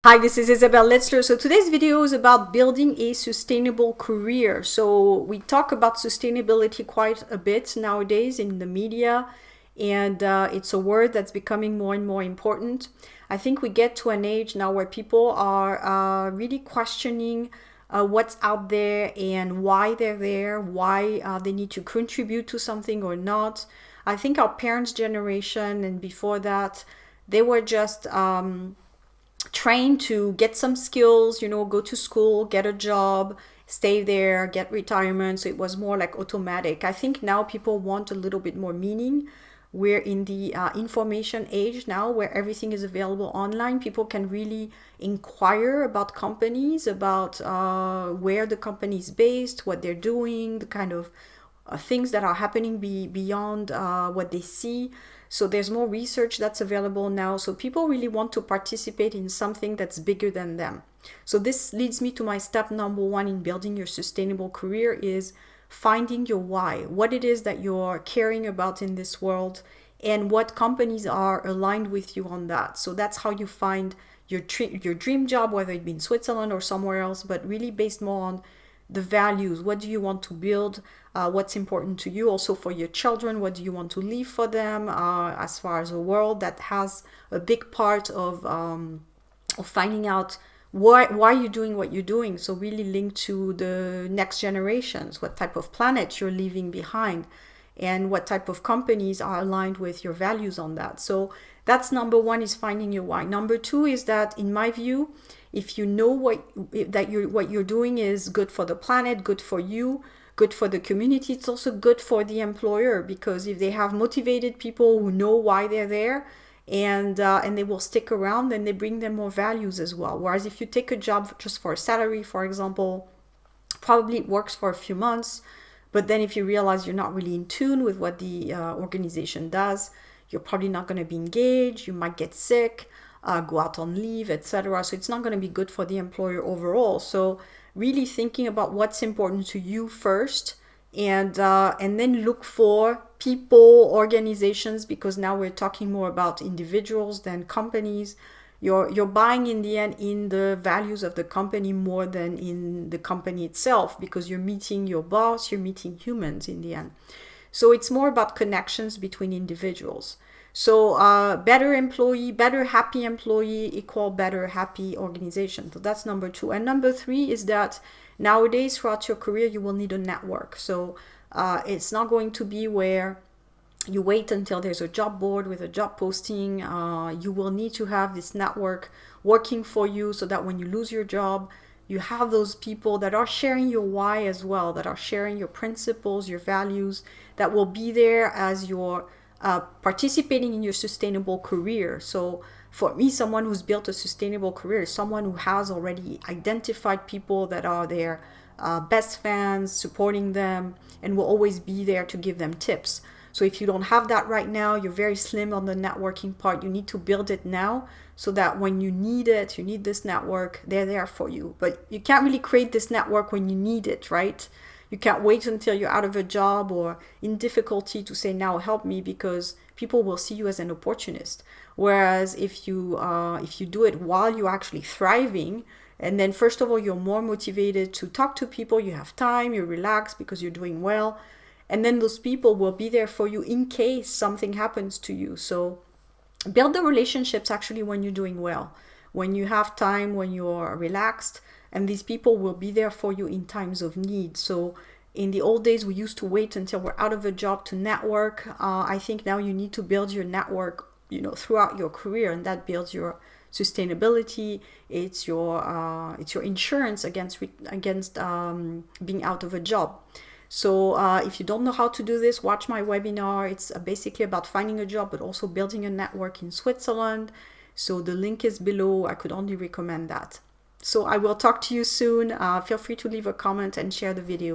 Hi, this is Isabelle Letzler. So today's video is about building a sustainable career. So we talk about sustainability quite a bit nowadays in the media, and it's a word that's becoming more and more important. I think we get to an age now where people are really questioning what's out there and why they're there, why they need to contribute to something or not. I think our parents' generation and before that, they were just trained to get some skills, go to school, get a job, stay there, get retirement. So it was more like automatic. I think now people want a little bit more meaning. We're in the information age now where everything is available online. People can really inquire about companies, about where the company is based, what they're doing, the kind of things that are happening beyond what they see. So there's more research that's available now. So people really want to participate in something that's bigger than them. So this leads me to my step number one in building your sustainable career is finding your why, what it is that you're caring about in this world, and what companies are aligned with you on that. So that's how you find your dream job, whether it be in Switzerland or somewhere else, but really based more on the values. What do you want to build? What's important to you? Also for your children, what do you want to leave for them? As far as a world that has a big part of finding out why you're doing what you're doing. So really linked to the next generations, what type of planet you're leaving behind, and what type of companies are aligned with your values on that. So that's number one, is finding your why. Number two is that, in my view, if you know what you're doing is good for the planet, good for you, good for the community, it's also good for the employer, because if they have motivated people who know why they're there, and they will stick around, then they bring them more values as well. Whereas if you take a job just for a salary, for example, probably it works for a few months, but then if you realize you're not really in tune with what the organization does, you're probably not going to be engaged, you might get sick, go out on leave, etc. So it's not going to be good for the employer overall. So really thinking about what's important to you first, and then look for people, organizations, because now we're talking more about individuals than companies. You're buying in the end in the values of the company more than in the company itself, because you're meeting your boss, you're meeting humans in the end. So it's more about connections between individuals. So better employee, better happy employee equal better happy organization. So that's number two. And number three is that nowadays throughout your career you will need a network. So it's not going to be where you wait until there's a job board with a job posting. You will need to have this network working for you, so that when you lose your job, you have those people that are sharing your why as well, that are sharing your principles, your values, that will be there as you're participating in your sustainable career. So for me, someone who's built a sustainable career is someone who has already identified people that are their best fans, supporting them, and will always be there to give them tips. So if you don't have that right now, you're very slim on the networking part. You need to build it now, so that when you need it, you need this network, they're there for you. But you can't really create this network when you need it, right? You can't wait until you're out of a job or in difficulty to say, now help me, because people will see you as an opportunist. Whereas if you do it while you're actually thriving, and then first of all, you're more motivated to talk to people, you have time, you're relaxed because you're doing well, and then those people will be there for you in case something happens to you. So build the relationships actually when you're doing well, when you have time, when you're relaxed, and these people will be there for you in times of need. So in the old days, we used to wait until we're out of a job to network. I think now you need to build your network, throughout your career, and that builds your sustainability. It's your insurance against being out of a job. So if you don't know how to do this, watch my webinar. It's basically about finding a job, but also building a network in Switzerland. So the link is below. I could only recommend that. So I will talk to you soon. Feel free to leave a comment and share the video.